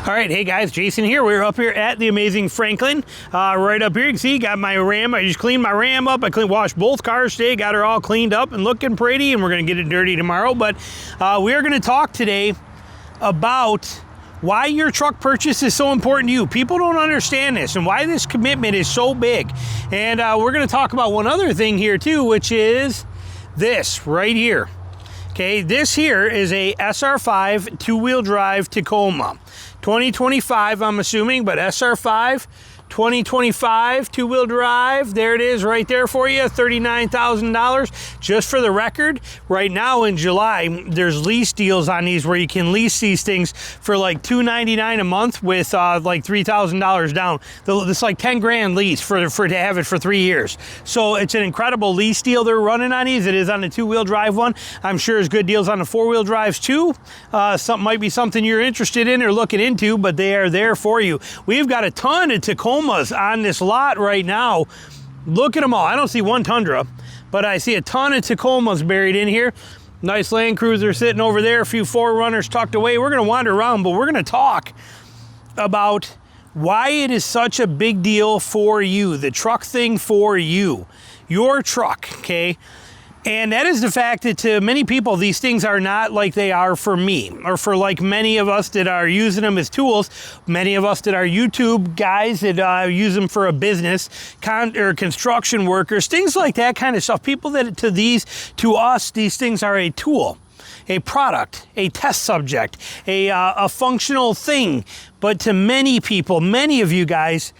All right, hey guys, Jason here. We're up here at the amazing Franklin. Right up here, you can see, got my Ram. I just cleaned my Ram up. I washed both cars today, got her all cleaned up and looking pretty, and we're gonna get it dirty tomorrow. But we are gonna talk today about why your truck purchase is so important to you. People don't understand this and why this commitment is so big. And we're gonna talk about one other thing here too, which is this right here. Okay, this here is a SR5 two-wheel drive Tacoma. 2025, I'm assuming, but SR5, 2025, two-wheel drive, there it is right there for you, $39,000. Just for the record, right now in July, there's lease deals on these where you can lease these things for like $299 a month with like $3,000 down. It's like 10 grand lease for to have it for 3 years. So it's an incredible lease deal they're running on these. It is on the two-wheel drive one. I'm sure there's good deals on the four-wheel drives too. Might be something you're interested in or looking into, but they are there for you. We've got a ton of Tacomas on this lot right now. Look at them all. I don't see one Tundra, but I see a ton of Tacomas buried in here. Nice Land Cruiser sitting over there, a few 4Runners tucked away. We're going to wander around, but we're going to talk about why it is such a big deal for you, the truck thing for you, your truck, okay? And that is the fact that to many people, these things are not like they are for me, or for like many of us that are using them as tools. Many of us that are YouTube guys that use them for a business, or construction workers, things like that kind of stuff. People that to us, these things are a tool, a product, a test subject, a functional thing. But to many people, many of you guys,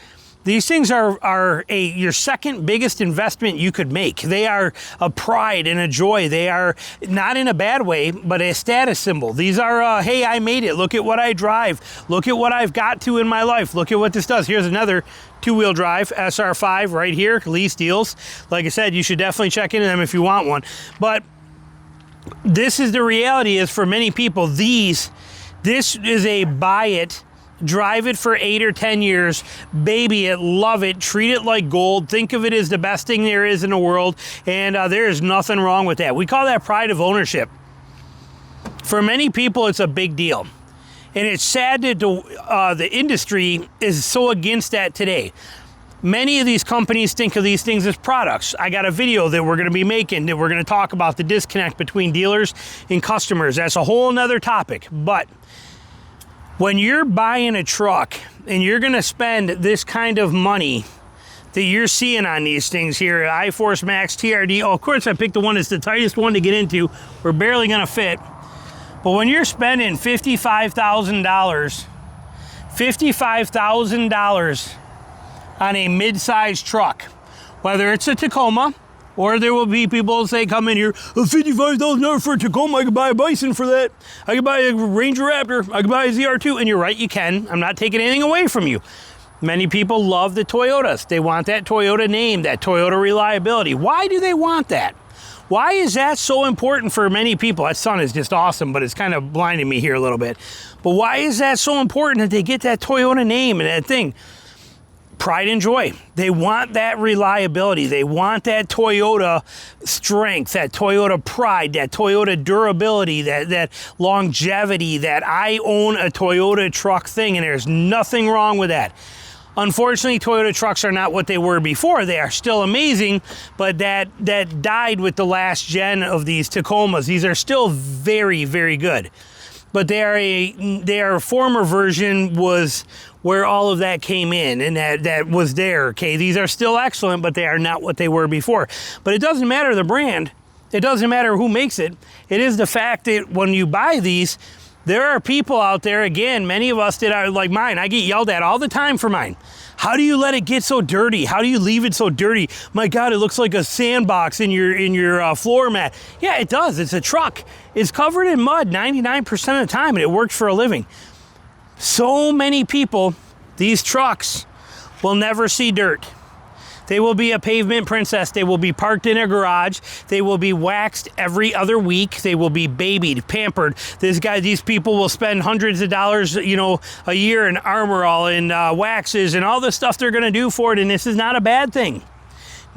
these things are your second biggest investment you could make. They are a pride and a joy. They are not in a bad way, but a status symbol. These are, hey, I made it. Look at what I drive. Look at what I've got to in my life. Look at what this does. Here's another two-wheel drive SR5 right here, lease deals. Like I said, you should definitely check into them if you want one. But this is the reality is for many people, this is a buy it, drive it for 8 or 10 years, baby it, love it, treat it like gold, think of it as the best thing there is in the world, and there is nothing wrong with that. We call that pride of ownership. For many people, it's a big deal. And it's sad that the industry is so against that today. Many of these companies think of these things as products. I got a video that we're going to be making that we're going to talk about the disconnect between dealers and customers. That's a whole nother topic, but when you're buying a truck and you're gonna spend this kind of money that you're seeing on these things here, iForce Max TRD, of course I picked the one that's the tightest one to get into. We're barely gonna fit. But when you're spending $55,000 on a mid-sized truck, whether it's a Tacoma, or there will be people that say, come in here, $55,000 for a Tacoma, I could buy a Bison for that. I could buy a Ranger Raptor, I could buy a ZR2, and you're right, you can. I'm not taking anything away from you. Many people love the Toyotas. They want that Toyota name, that Toyota reliability. Why do they want that? Why is that so important for many people? That sun is just awesome, but it's kind of blinding me here a little bit. But why is that so important that they get that Toyota name and that thing? Pride and joy. They want that reliability. They want that Toyota strength, that Toyota pride, that Toyota durability, that longevity, that I own a Toyota truck thing, and there's nothing wrong with that. Unfortunately, Toyota trucks are not what they were before. They are still amazing, but that died with the last gen of these Tacomas. These are still very, very good. But their former version was where all of that came in, and that was there, okay? These are still excellent, but they are not what they were before. But it doesn't matter the brand. It doesn't matter who makes it. It is the fact that when you buy these, there are people out there, again, many of us that are like mine. I get yelled at all the time for mine. How do you let it get so dirty? How do you leave it so dirty? My God, it looks like a sandbox in your floor mat. Yeah, it does. It's a truck. It's covered in mud 99% of the time, and it works for a living. So many people, these trucks will never see dirt. They will be a pavement princess. They will be parked in a garage. They will be waxed every other week. They will be babied, pampered. These people will spend hundreds of dollars, a year in Armor All and waxes and all the stuff they're going to do for it. And this is not a bad thing.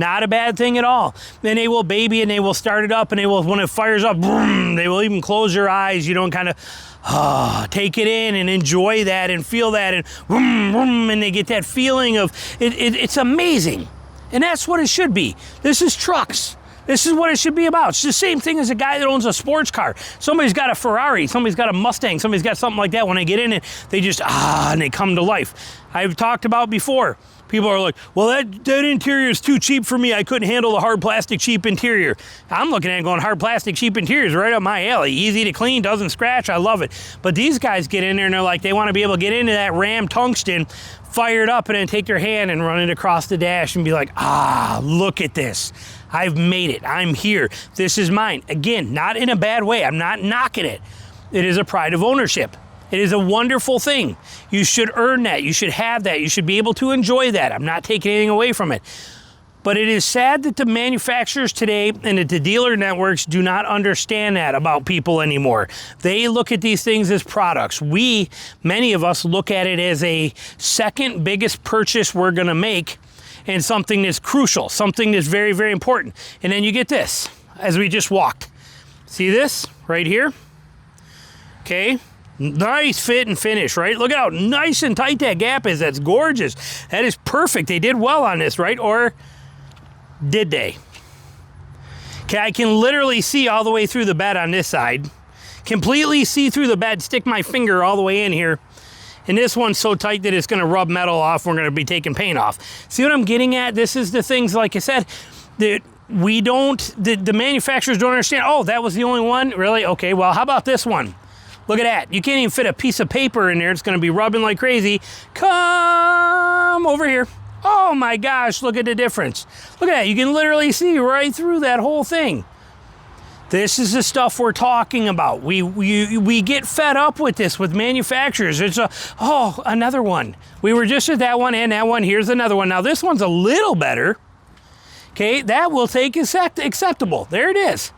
Not a bad thing at all. Then they will baby and they will start it up, and they will, when it fires up, boom, they will even close their eyes, you know, and kind of take it in and enjoy that and feel that, and vroom, vroom, and they get that feeling of it. It's amazing. And that's what it should be. This is trucks. This is what it should be about. It's the same thing as a guy that owns a sports car. Somebody's got a Ferrari, somebody's got a Mustang, somebody's got something like that. When they get in it, they just, and they come to life. I've talked about before. People are like, well, that interior is too cheap for me. I couldn't handle the hard plastic cheap interior. I'm looking at it going, hard plastic cheap interior is right up my alley. Easy to clean, doesn't scratch. I love it. But these guys get in there and they're like, they want to be able to get into that Ram tungsten, fire it up, and then take their hand and run it across the dash and be like, look at this. I've made it. I'm here. This is mine. Again, not in a bad way. I'm not knocking it. It is a pride of ownership. It is a wonderful thing. You should earn that. You should have that. You should be able to enjoy that. I'm not taking anything away from it. But it is sad that the manufacturers today and that the dealer networks do not understand that about people anymore. They look at these things as products. Many of us look at it as a second biggest purchase we're going to make, and something that's crucial, something that's very, very important. And then you get this, as we just walked. See this right here? Okay. Nice fit and finish, right? Look at how nice and tight that gap is. That's gorgeous. That is perfect. They did well on this, right? Or did they? Okay, I can literally see all the way through the bed on this side. Completely see through the bed, stick my finger all the way in here. And this one's so tight that it's going to rub metal off. We're going to be taking paint off. See what I'm getting at? This is the things, like I said, that the manufacturers don't understand. Oh, that was the only one? Really? Okay, well, how about this one? Look at that. You can't even fit a piece of paper in there. It's going to be rubbing like crazy. Come over here. Oh my gosh, look at the difference. Look at that. You can literally see right through that whole thing. This is the stuff we're talking about. We get fed up with this with manufacturers. It's another one. We were just at that one and that one. Here's another one. Now this one's a little better. Okay, that will take acceptable. There it is.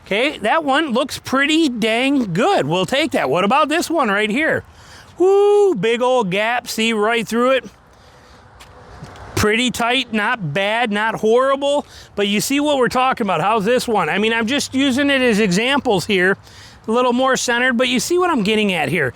Okay, that one looks pretty dang good. We'll take that. What about this one right here? Woo, big old gap. See right through it. Pretty tight, not bad, not horrible. But you see what we're talking about. How's this one? I mean, I'm just using it as examples here. A little more centered, but you see what I'm getting at here.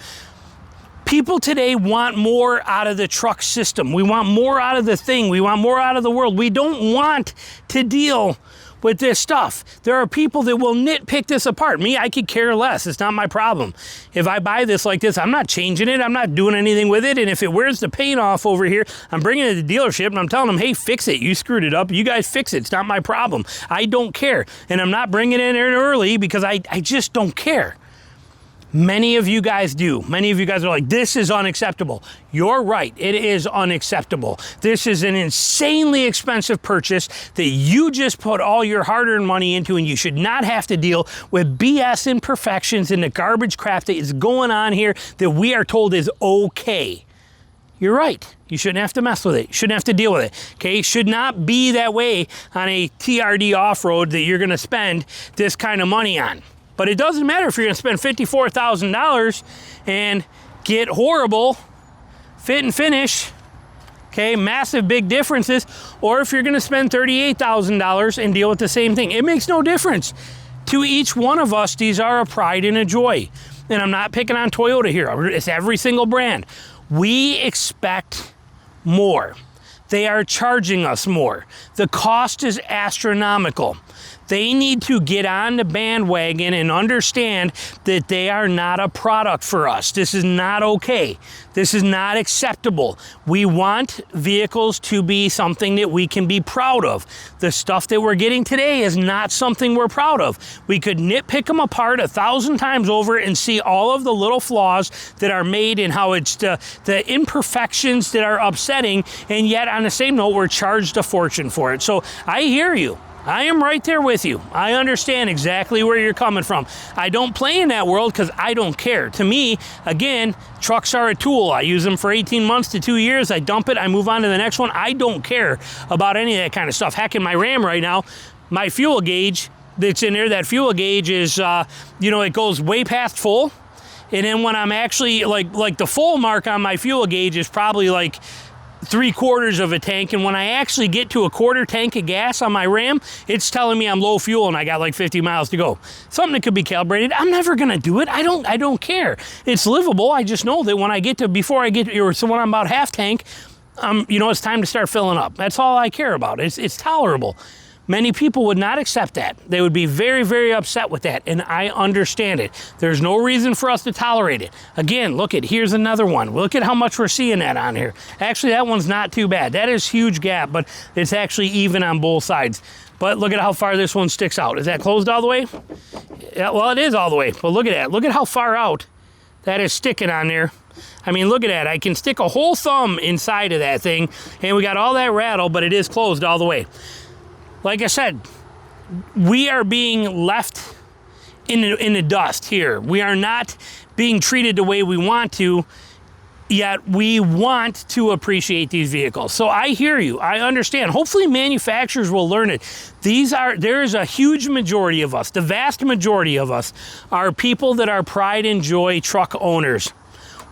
People today want more out of the truck system. We want more out of the thing. We want more out of the world. We don't want to deal with this stuff. There are people that will nitpick this apart. Me, I could care less. It's not my problem. If I buy this like this, I'm not changing it. I'm not doing anything with it. And if it wears the paint off over here, I'm bringing it to the dealership and I'm telling them, hey, fix it. You screwed it up. You guys fix it. It's not my problem. I don't care. And I'm not bringing it in there early because I just don't care. Many of you guys do. Many of you guys are like, this is unacceptable. You're right. It is unacceptable. This is an insanely expensive purchase that you just put all your hard-earned money into, and you should not have to deal with BS imperfections and the garbage crap that is going on here that we are told is okay. You're right. You shouldn't have to mess with it. You shouldn't have to deal with it. Okay? It should not be that way on a TRD off-road that you're going to spend this kind of money on. But it doesn't matter if you're going to spend $54,000 and get horrible fit and finish, okay, massive big differences, or if you're going to spend $38,000 and deal with the same thing. It makes no difference. To each one of us, these are a pride and a joy. And I'm not picking on Toyota here. It's every single brand. We expect more. They are charging us more. The cost is astronomical. They need to get on the bandwagon and understand that they are not a product for us. This is not okay. This is not acceptable. We want vehicles to be something that we can be proud of. The stuff that we're getting today is not something we're proud of. We could nitpick them apart 1,000 times over and see all of the little flaws that are made and how it's the imperfections that are upsetting, and yet on the same note, we're charged a fortune for it. So I hear you. I am right there with you. I understand exactly where you're coming from. I don't play in that world because I don't care. To me, again, trucks are a tool. I use them for 18 months to 2 years. I dump it. I move on to the next one. I don't care about any of that kind of stuff. Heck, in my Ram right now, my fuel gauge that's in there, that fuel gauge is, it goes way past full. And then when I'm actually, like the full mark on my fuel gauge is probably like 3/4 of a tank, and when I actually get to a 1/4 tank of gas on my Ram, it's telling me I'm low fuel and I got like 50 miles to go. Something that could be calibrated. I'm never gonna do it. I don't care. It's livable. I just know that when I get to, before I get to, or so when I'm about half tank, you know, it's time to start filling up. That's all I care about. It's tolerable. Many people would not accept that. They would be very, very upset with that, and I understand it. There's no reason for us to tolerate it. Again, look at, here's another one. Look at how much we're seeing that on here. Actually, that one's not too bad. That is huge gap, but it's actually even on both sides. But look at how far this one sticks out. Is that closed all the way? Yeah, well, it is all the way, but look at that. Look at how far out that is sticking on there. I mean, look at that. I can stick a whole thumb inside of that thing, and we got all that rattle, but it is closed all the way. Like I said, we are being left in the dust here. We are not being treated the way we want to, yet we want to appreciate these vehicles. So I hear you, I understand. Hopefully manufacturers will learn it. There is a huge majority of us, the vast majority of us, are people that are pride and joy truck owners.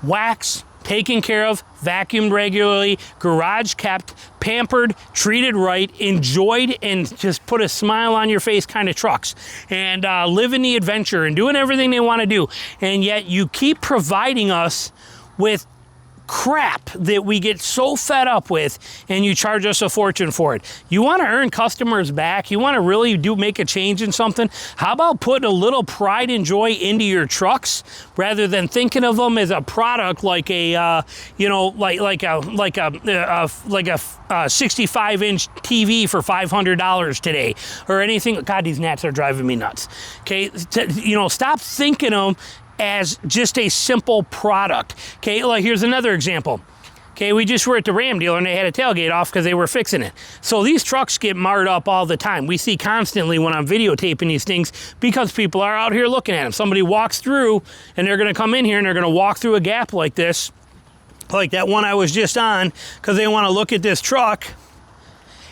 Wax, taken care of, vacuumed regularly, garage kept, pampered, treated right, enjoyed, and just put a smile on your face kind of trucks, and living the adventure and doing everything they want to do. And yet you keep providing us with crap that we get so fed up with, and you charge us a fortune for it. You want to earn customers back? You want to really make a change in something? How about putting a little pride and joy into your trucks rather than thinking of them as a product like a you know, like a 65-inch TV for $500 today, or anything. God, these gnats are driving me nuts. Okay, you know, stop thinking of them as just a simple product. Okay, like here's another example. Okay, we just were at the Ram dealer and they had a tailgate off because they were fixing it. So these trucks get marred up all the time. We see constantly when I'm videotaping these things because people are out here looking at them. Somebody walks through and they're gonna come in here and they're gonna walk through a gap like this, like that one I was just on, because they wanna look at this truck,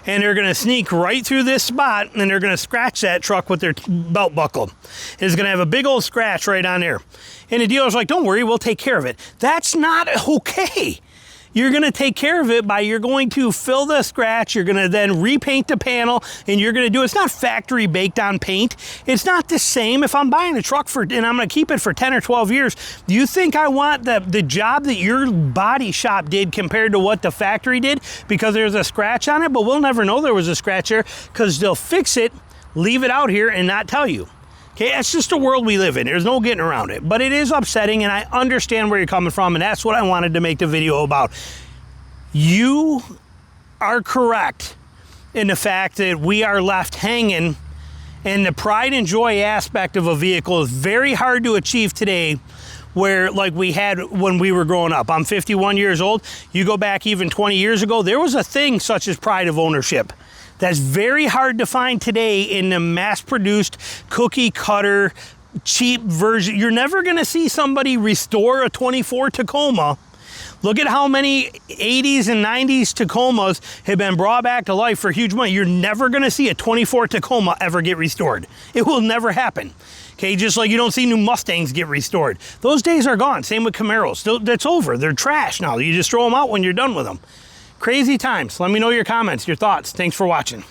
and they're gonna sneak right through this spot and they're gonna scratch that truck with their belt buckle. It's gonna have a big old scratch right on there. And the dealer's like, don't worry, we'll take care of it. That's not okay. You're gonna take care of it by, you're going to fill the scratch, you're gonna then repaint the panel, and you're gonna do, it's not factory baked on paint. It's not the same. If I'm buying a truck and I'm gonna keep it for 10 or 12 years, do you think I want the job that your body shop did compared to what the factory did because there's a scratch on it? But we'll never know there was a scratch there because they'll fix it, leave it out here, and not tell you. Okay, that's just the world we live in. There's no getting around it. But it is upsetting, and I understand where you're coming from, and that's what I wanted to make the video about. You are correct in the fact that we are left hanging, and the pride and joy aspect of a vehicle is very hard to achieve today, where like we had when we were growing up. I'm 51 years old. You go back even 20 years ago, there was a thing such as pride of ownership. That's very hard to find today in the mass-produced, cookie-cutter, cheap version. You're never gonna see somebody restore a 24 Tacoma. Look at how many 80s and 90s Tacomas have been brought back to life for huge money. You're never gonna see a 24 Tacoma ever get restored. It will never happen. Okay, just like you don't see new Mustangs get restored. Those days are gone. Same with Camaros. That's over. They're trash now. You just throw them out when you're done with them. Crazy times. Let me know your comments, your thoughts. Thanks for watching.